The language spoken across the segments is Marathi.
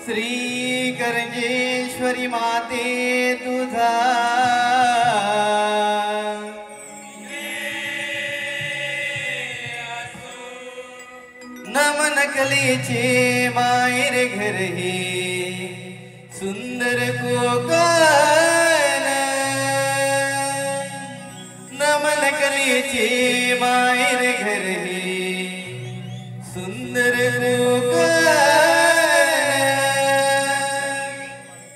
श्री करंजेश्वरी माते तुझा नमन कलेचे मायर घर हे सुंदर कोकण नमन कलेचे मायर घर हे सुंदर कोकण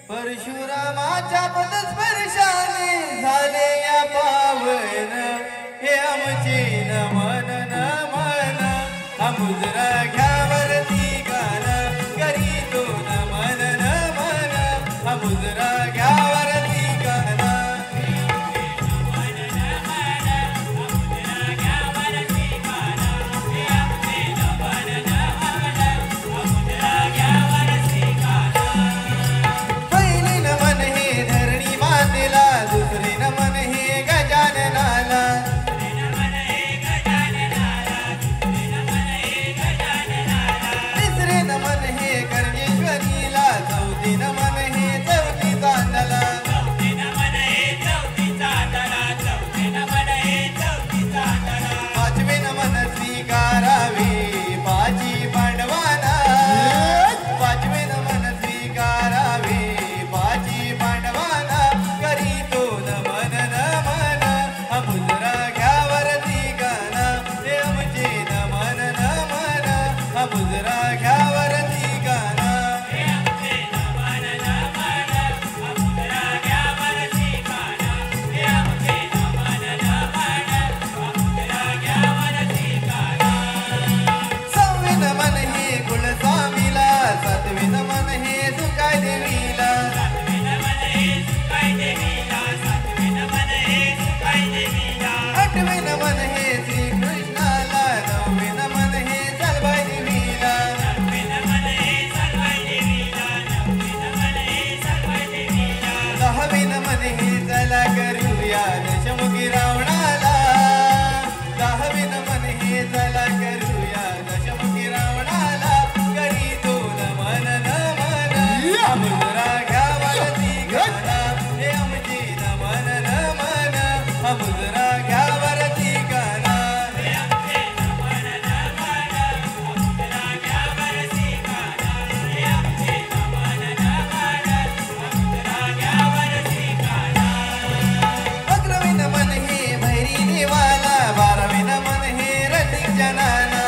परशुरामाच्या पदस्पर्शाने झाले या पावन हे आमचे नमन नमन मुजरा घ्यावरती गान करी तो नमन नमन मुजरा घ्यावरती गान पहिले नमन हे धरणी मातेला दुसरे नमन हे गजाननाला नमन हे करंजेश्वरीला चौथी नमन हे चौथी चांदला पाचवे नमन स्वीकारावे पाची पांडवाना पाचवे नमन स्वीकारावे पाची पांडवाना करी तो नमन नमन मुजरा घ्यावरती गाना हे आमचे नमन नमन मुजरा घ्यावरती गाना सहावे नमन हे कुलस्वामीला सातवे नमन हे सुकाय देवीला आठवे नमन हे श्रीकृष्णाला नववे नमन हे सलबाई देवीला दहावे नमन हे चला करूया दशमुखी रावणाला दहावे नमन हे चला करूया दशमुखी रावणाला करी तो नमन नमन मुजरा घ्यावरती गाना हे आमचे नमन नमन मुजरा घ्यावरती गाना अकरावे नमन हे भैरी देवाला बारावे नमन हे रसिक जनाला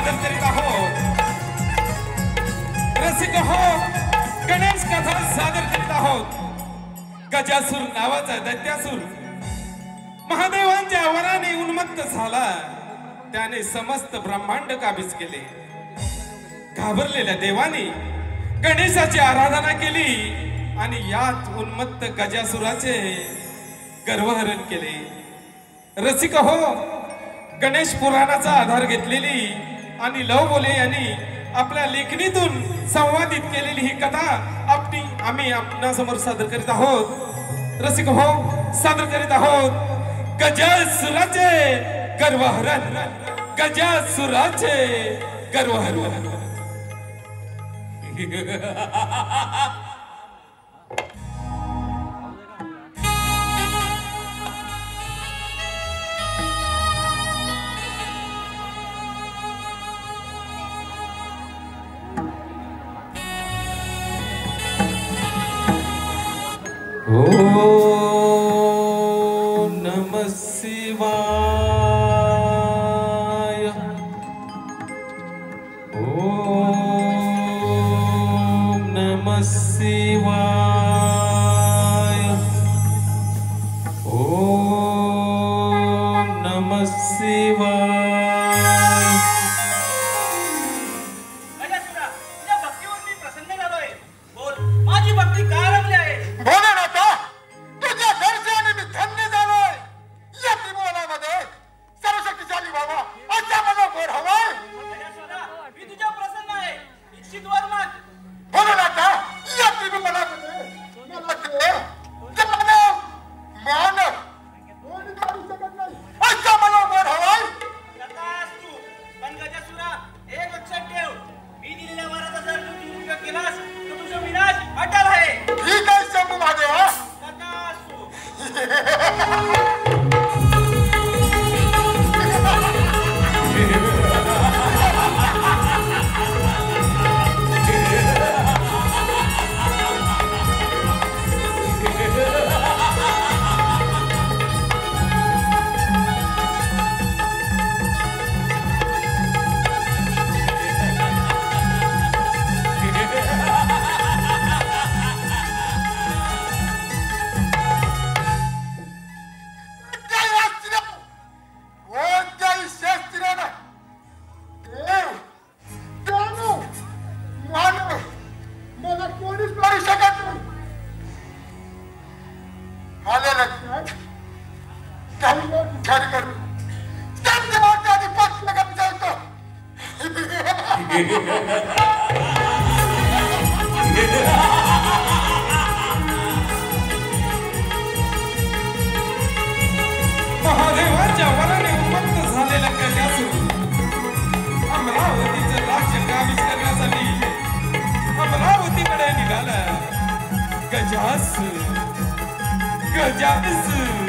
सादर करीत आहोत रसिक हो गणेश कथा सादर करीत आहोत गजासूर नावाचा दैत्यासूर महादेवांच्या वराने उन्मत्त झाला त्याने समस्त ब्रह्मांड काबीज केले घाबरलेल्या देवाने गणेशाची आराधना केली आणि यात उन्मत्त गजासुराचे गर्वहरण केले रसिक हो गणेश पुराणाचा आधार घेतलेली आणि लव बोले यांनी आपल्या लेखणीतून संवादित केलेली ही कथा आम्ही आपणासमोर सादर करीत आहोत रसिक हो सादर करीत आहोत गजासुराचे गर्वहरण गजासुराचे गर्वहरण ओम नमः शिवाय ओम नमः शिवाय ओम नमः शिवाय महादेवाच्या वराने उन्मत्त झालेला गजासूर अमरावतीचं राज्य काबीज करण्यासाठी अमरावतीकडे निघाला गजासूर गजासूर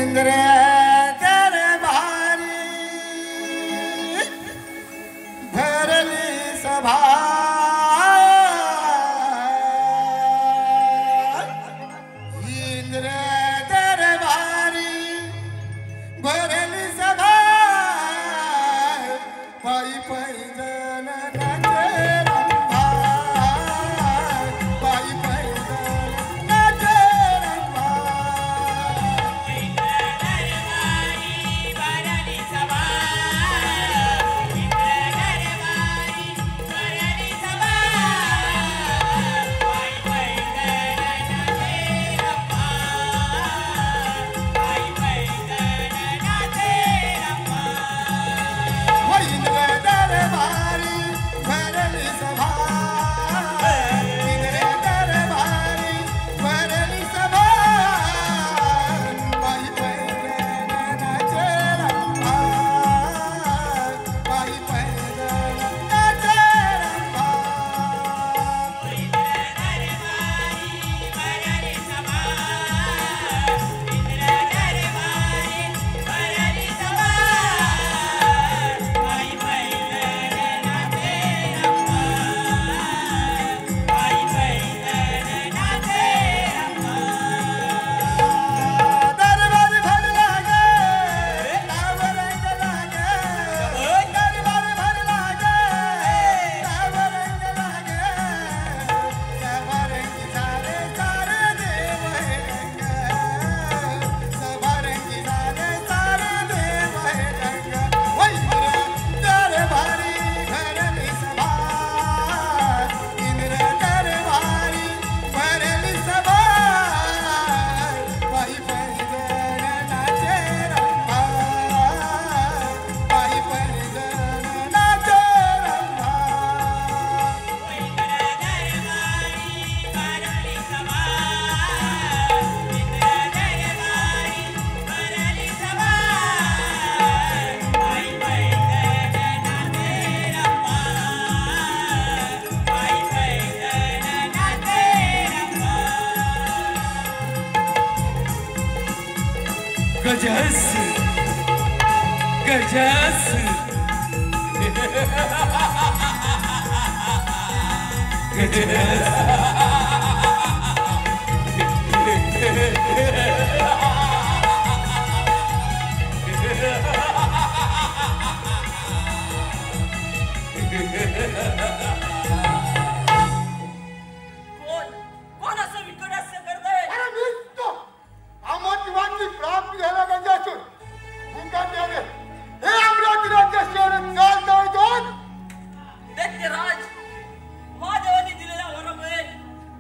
इंद्र दरबारी भरली सभा गजासुर कोण असं विकट हास्य करतंय? अरे मीच तो अमोतीवांची प्राप्ती झाला गंजासूर मुंगात आले हे अमरावती राज्य शहर चाल दोन दैत्यराज, महादेवाने दिलेल्या वरामुळे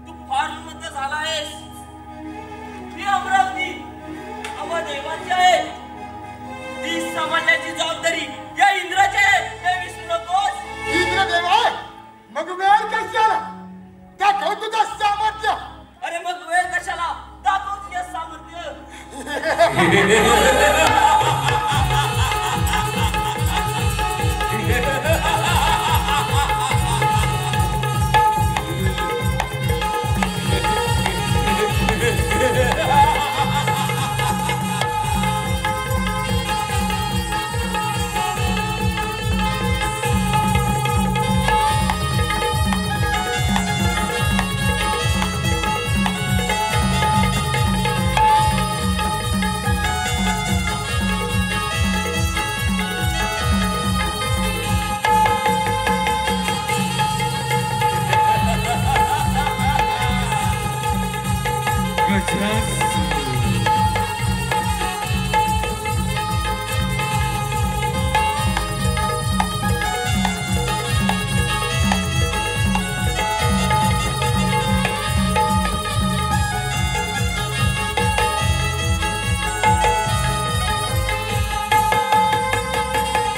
तू फार उन्नत झाला आहेस. ही अमरावती अमरदेवाची आहे. ती सांभाळण्याची जबाबदारी या इंद्राची आहे, हे विसरू नकोस. इंद्रदेवा मग वेळ कशाला त्या तुझं सामर्थ्य अरे मग वेळ कशाला? दाखव तुझे सामर्थ्य.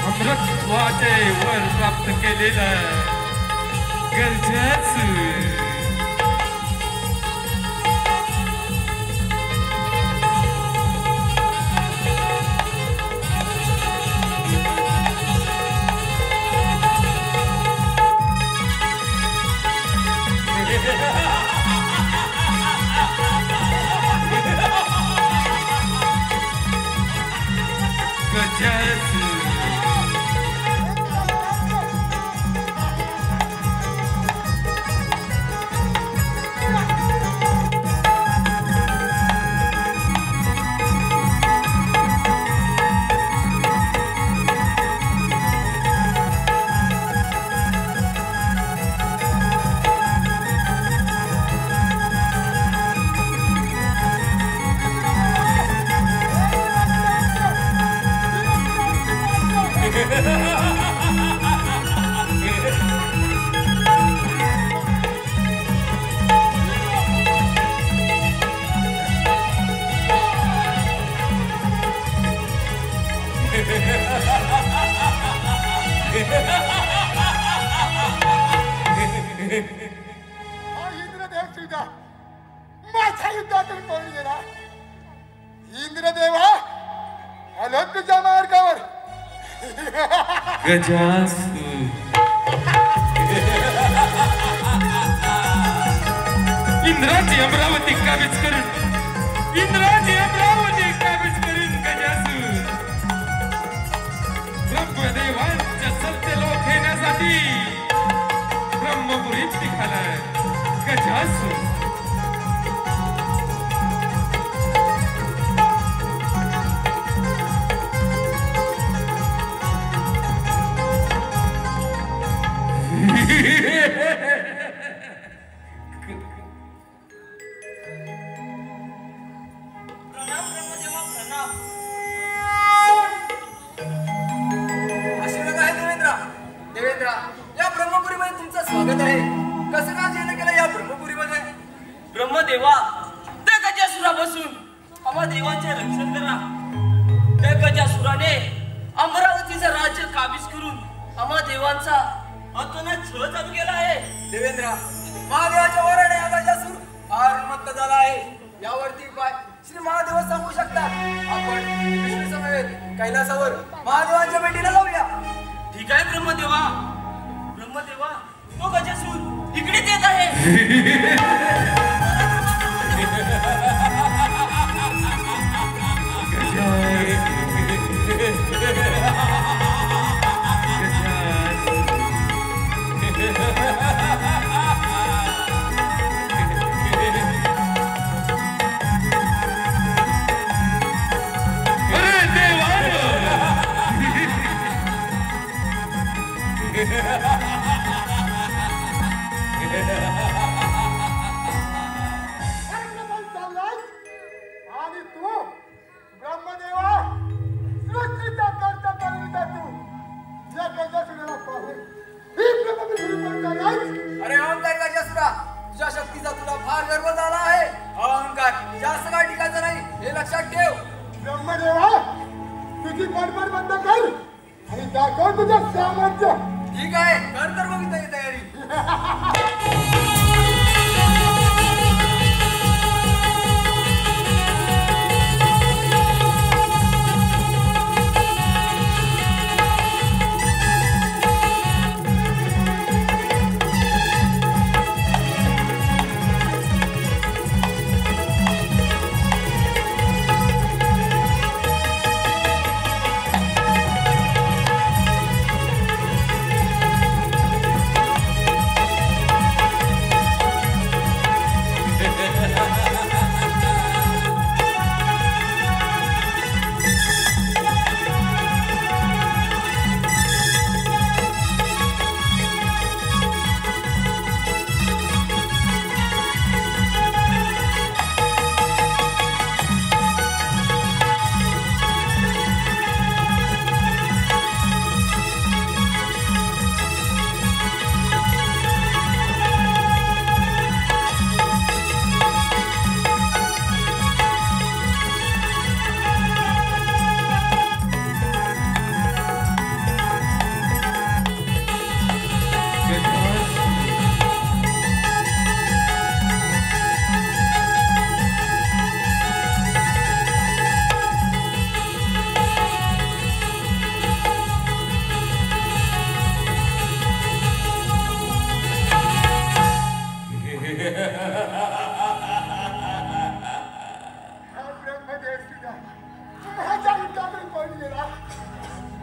अमृतत्वाचे वर प्राप्त केलेलं गजासुर हा इंद्रदेव सुद्धा माझ्या युद्धातून पळून गेला. इंद्रदेवा आलो तुझ्या मार्गावर. गजासुर इंद्राची अमरावती काबीज करून गजासुर ब्रह्मदेवांच्या सत्यलोक घेण्यासाठी ब्रह्मपुरीत निघालाय गजासुर. प्रणाम ब्रह्मदेवा, प्रणाम. आशीर्वाद आहे देवेंद्र. देवेंद्र, या ब्रह्मपुरीमध्ये तुमचं स्वागत आहे. कसं काय जेवण केलं या ब्रह्मपुरीमध्ये? ब्रह्मदेवा, त्या गजासुरापासून अमरदेवांचे रक्षण करा. त्या गजासुराने अमरावतीचं राज्य काबीज करून अमरदेवांचा अतोनात छळ चालू केला आहे. देवेंद्र, महादेवाच्या वराने हा गजासूर फार उन्मत्त झाला आहे. यावरती उपाय श्री महादेव सांगू शकतात. आपण विष्णू समवेत कैलासावर महादेवांच्या भेटीला जाऊया. ठीक आहे ब्रह्मदेवा. ब्रह्मदेवा, तो गजासूर इकडेच येत आहे. गजासुर चाललाय आणि तू ब्रह्मदेवा सृष्टीचा करता करविता तू या गजासुराला पाहून ही प्रभू सुरू करताय. अरे अहंकार गजासुरा, तुझ्या शक्तीचा तुला फार गर्व झाला आहे. अहंकार जास्त काळ टिकायचा नाही हे लक्षात ठेव. ब्रह्मदेवा तुझी बडबड बंद कर आणि दाखव तुझं सामर्थ्य. ठीक आहे, कर तर मग इथे तयारी.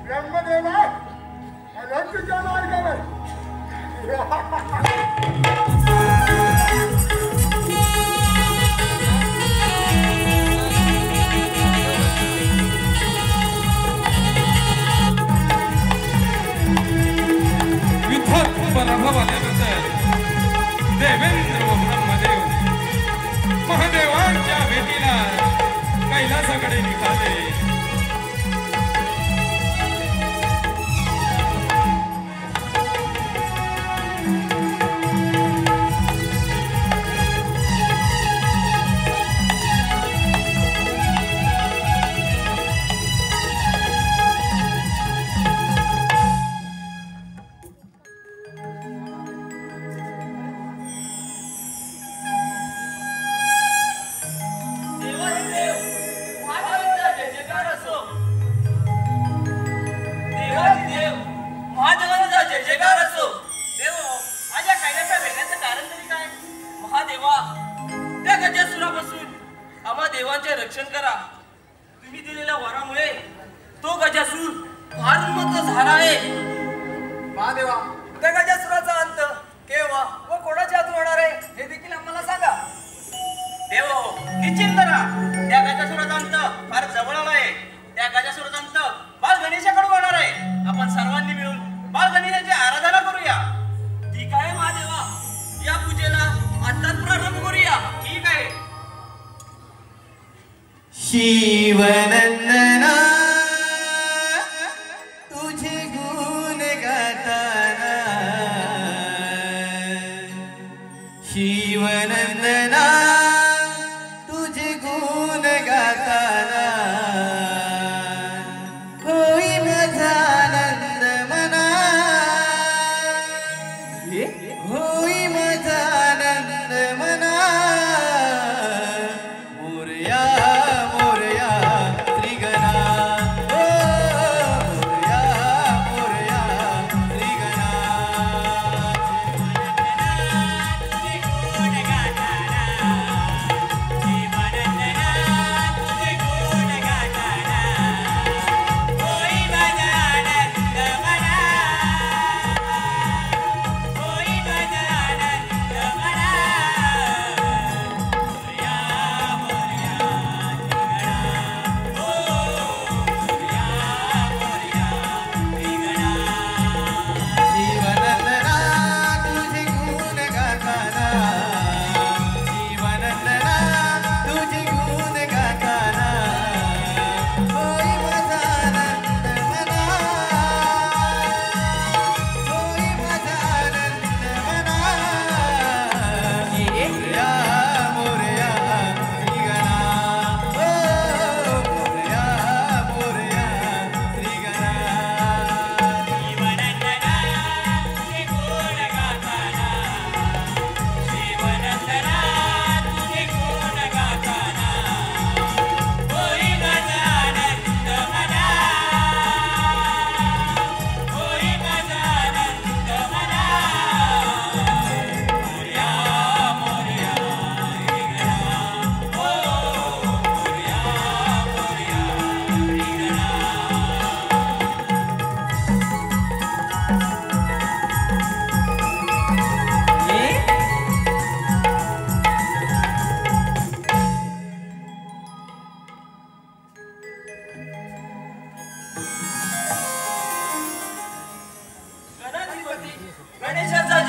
ब्रह्मदेवा आलो तुझ्या मार्गावर. युद्धात पराभव आल्यानंतर देवेंद्र व ब्रह्मदेव महादेवांच्या भेटीला कैलासाकडे निघाले. देवांचे रक्षण करा. तुम्ही दिलेल्या वरामुळे तो गजासूर फार उन्मत्त झाला आहे. महादेवा, त्या गजासुराचा अंत केव्हा व कोणाच्या हातून होणार आहे हे देखील आम्हाला सांगा. देव निश्चिंत राहा. त्या गजासुराचा अंत फार जवळ आला आहे. त्या गजासुराचा अंत बाल गणेशाकडून होणार आहे. आपण सर्वांनी मिळून बाल गणेशाची आराधना करूया. ठीक आहे महादेवा, या पूजेला आताच प्रारंभ करूया. ठीक आहे. शिवनंदना तुझे गुण गाताना, शिवनंदना तुझे गुण गाताना, होई माझा आनंद मना, होई माझा आनंद मना. मोरया मोरया त्रिगणा, ओ मोरया मोरया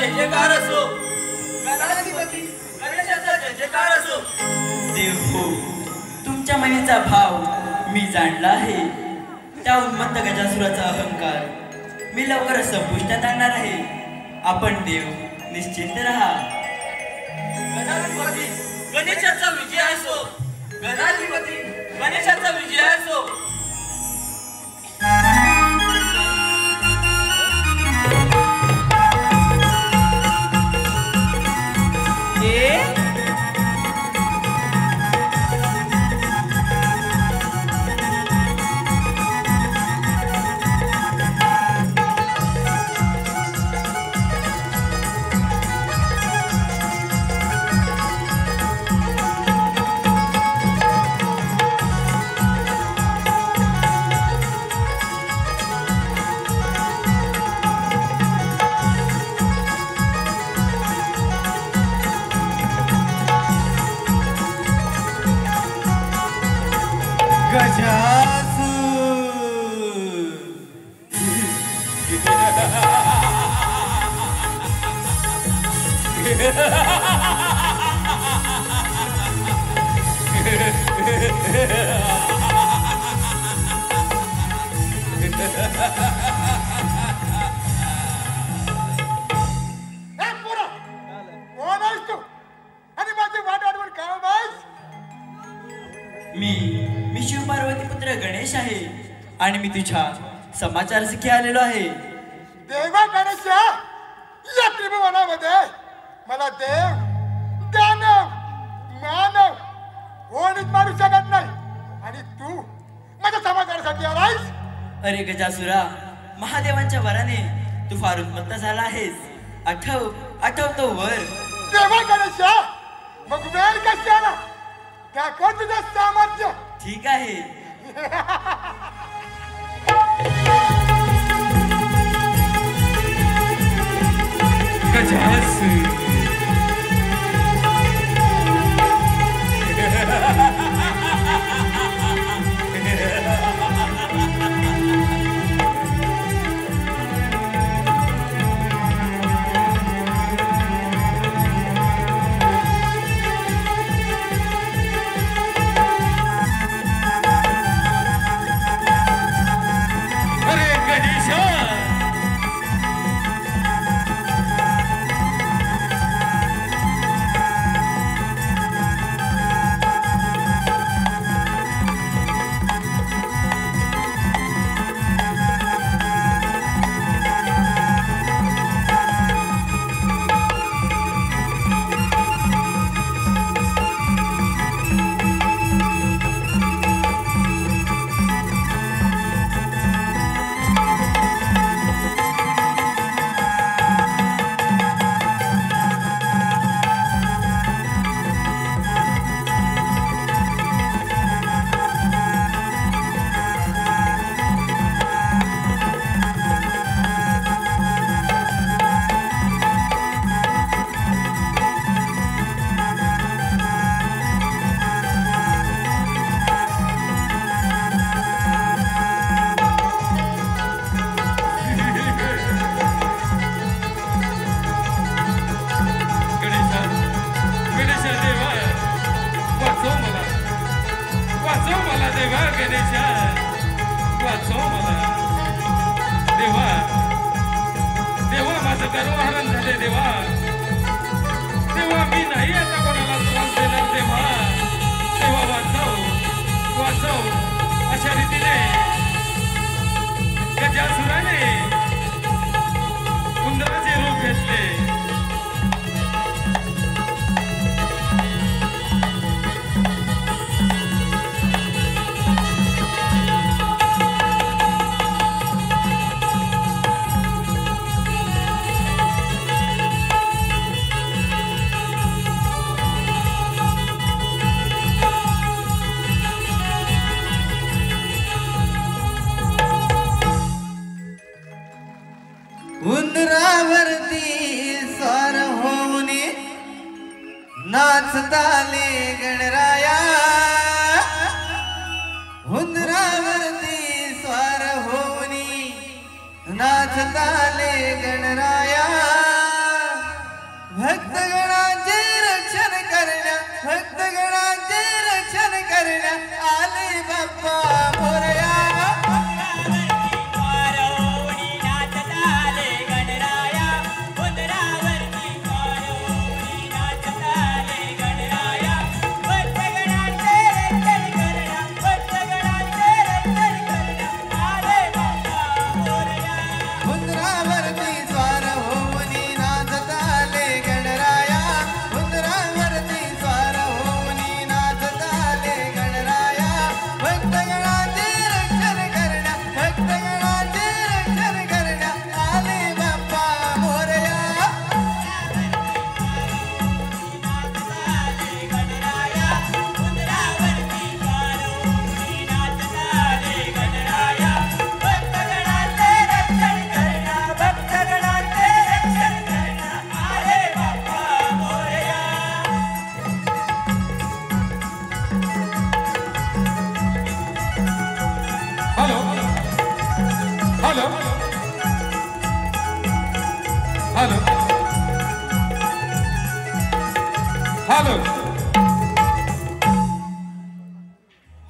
जय जयकार असो, गणाधिपती गणेशाचा जय जयकार असो. देव हो, तुमच्या मनीचा भाव मी जाणला आहे. त्या उन्मत्त गजासुराचा अहंकार मी लवकरच संपुष्टात आणणार आहे. आपण देव निश्चिंत राहा. गणाधिपती गणेशाचा विजय असो, गणाधिपती गणेशाचा विजय असो. मी शिवपार्वती पुत्र गणेश आहे आणि मी तुझ्या समाचार शिखी आलेलो आहे. देवा गणेशा, या त्रिभुवनामध्ये मला देव दानव मानव कोणीच मारू शकत नाही आणि तू माझ्या समाचारासाठी आलायस. अरे गजासुरा, महादेवांच्या वराने तू फार उन्मत्त झाला आहेस. आठवतो वर. देवा गणेशा, मग वेळ कशाला? दाखव तुझं सामर्थ्य. ठीक आहे. गजास नाचताले गणराया हुंदरावरती स्वार होनी नाचताले गणराया भक्तगणांचे रक्षण करण्या भक्तगणांचे रक्षण करण्या आले बाप्पा मोरया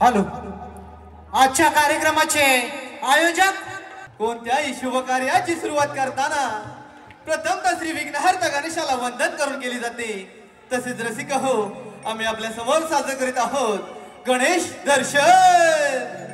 हॅलो आजच्या कार्यक्रमाचे आयोजक कोणत्याही शुभ कार्याची सुरुवात करताना प्रथमतः श्री विघ्नहर्ता गणेशाला वंदन करून केली जाते. तसेच रसिक हो आम्ही आपल्या समोर साजरे करीत आहोत गणेश दर्शन.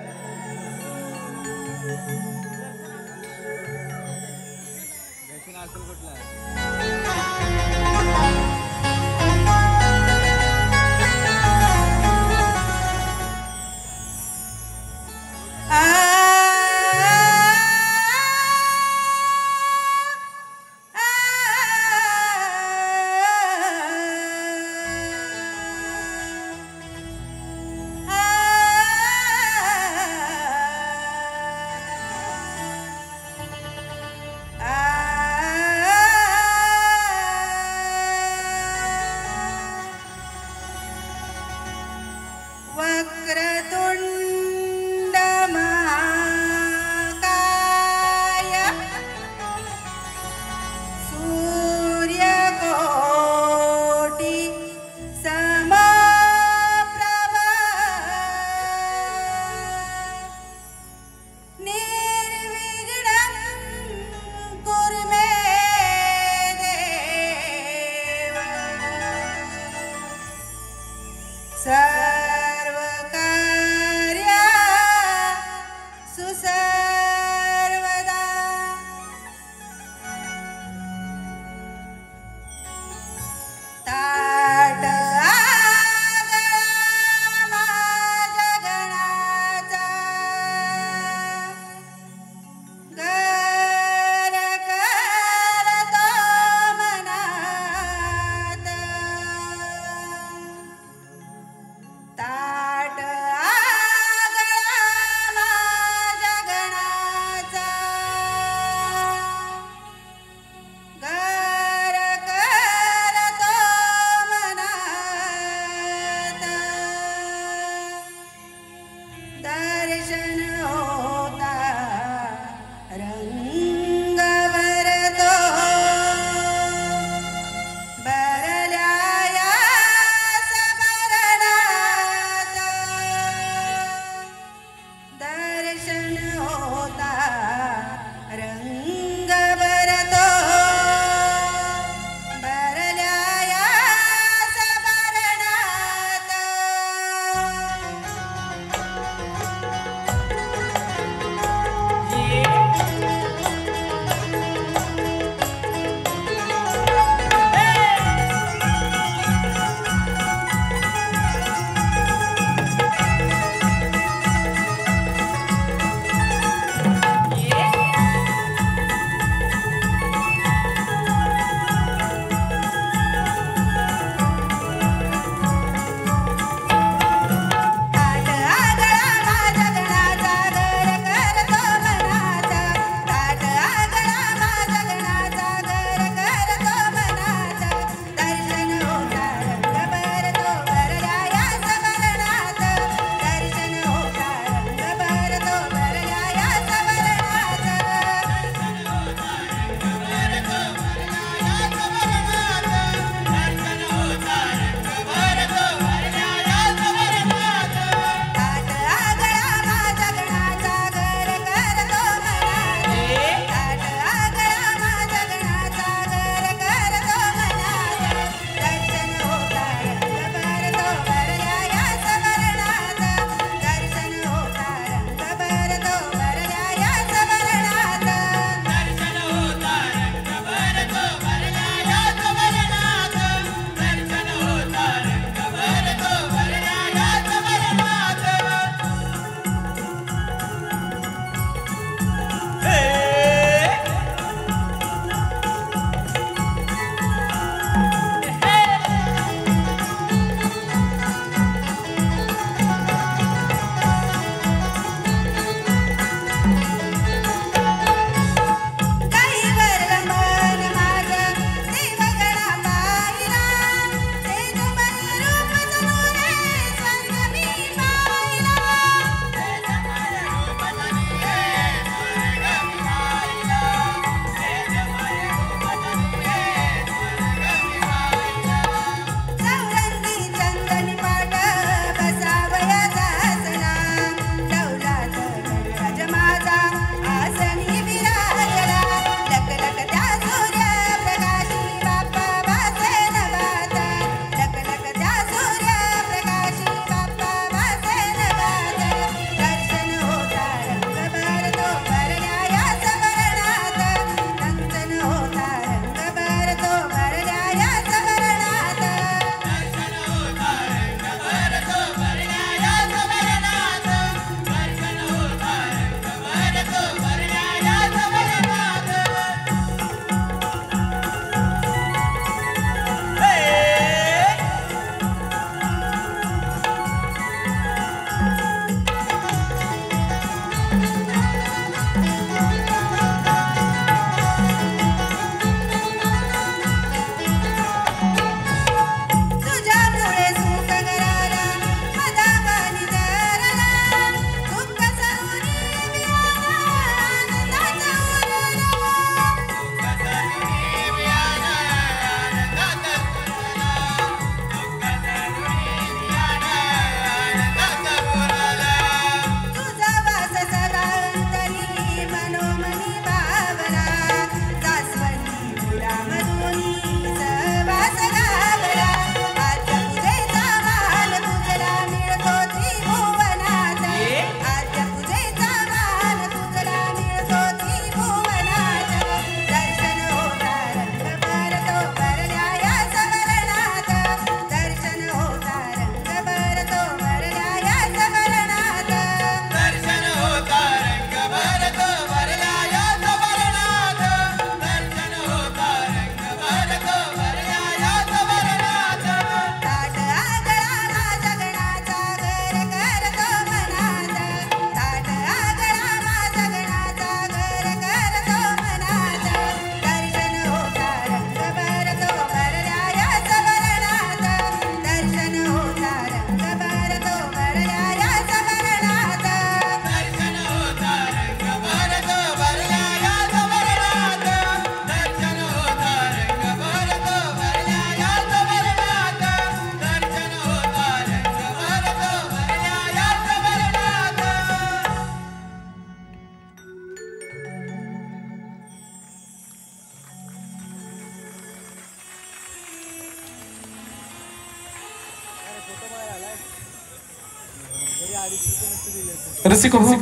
रसिक हो,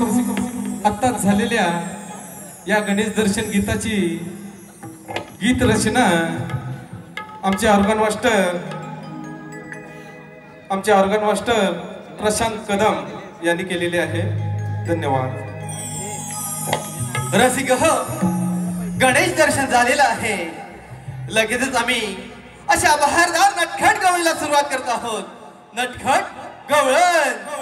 आत्ताच झालेल्या या गणेश दर्शन गीताची गीत रचना आमचे ऑर्गन मास्टर प्रशांत कदम यांनी केलेली आहे. धन्यवाद. रसिक हो, गणेश दर्शन झालेलं आहे. लगेचच आम्ही अशा बहारदार नटखट गवळीला सुरुवात करत आहोत. नटखट गवळण.